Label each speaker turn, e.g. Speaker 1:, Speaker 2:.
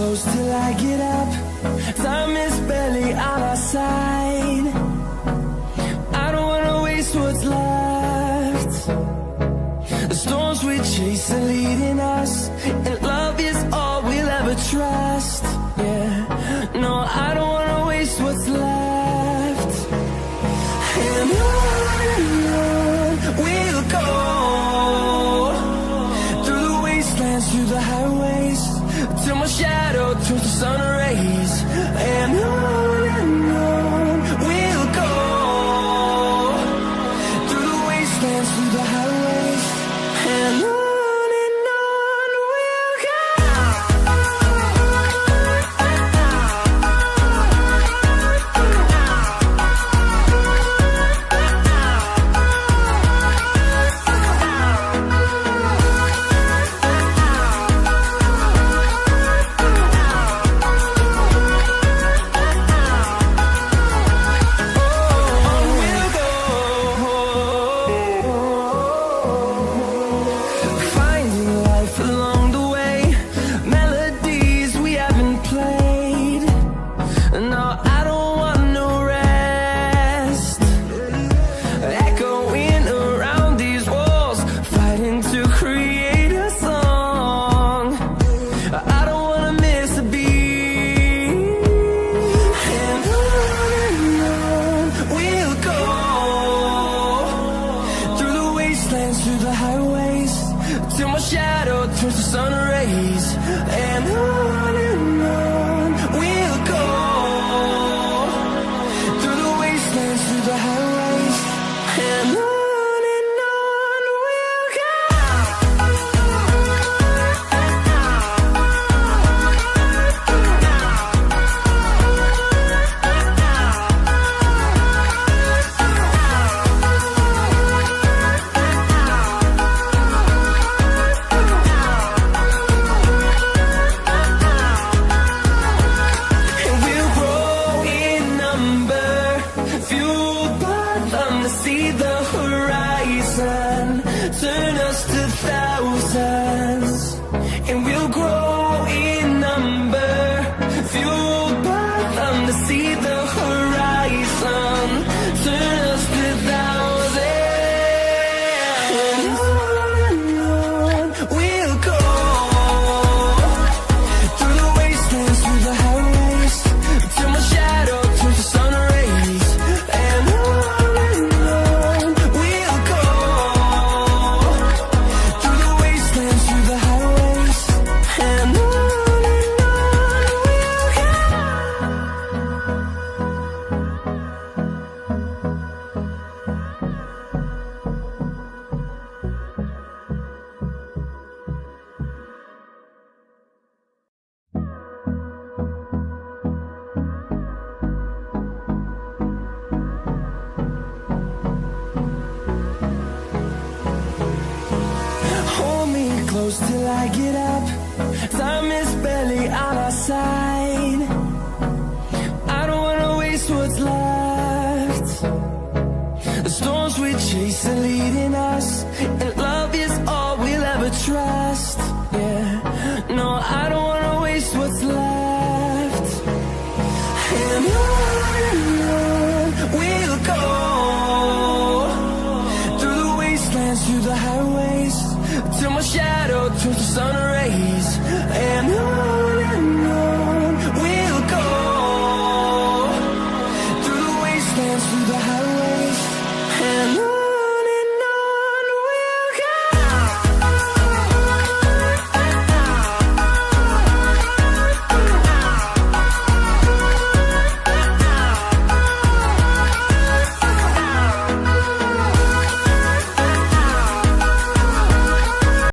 Speaker 1: close till I get up. Time is barely on our side. I don't wanna waste what's left. The storms we chase are leading us, and love is all we'll ever trust. Yeah, no, I don't wanna waste what's left. And on we'll go, through the wastelands, through the highways, till my shadow turns to sun rays. And on we'll go, through the wastelands, through the highways, and on we'll go. Through the highways, till my shadow turns to sun rays. And on we'll go, through the wastelands, through the highways, and on we'll go. Turn us to thousands, and we'll grow in number, fueled by them to see the horizon. Turn us to thousands, and on we'll go, through the wastelands, through the highways, till my shadow turns to sun rays. And on we'll go, through the wastelands, through the highways, and on we'll go. Hold me close till I get up. Time is barely on our side. I don't wanna waste what's left. The storms we chase are leading us, and love is all we'll ever trust. Yeah, no, I don't wanna waste what's left. And on we'll go, through the wastelands, through the highways, till my shadow turns to sun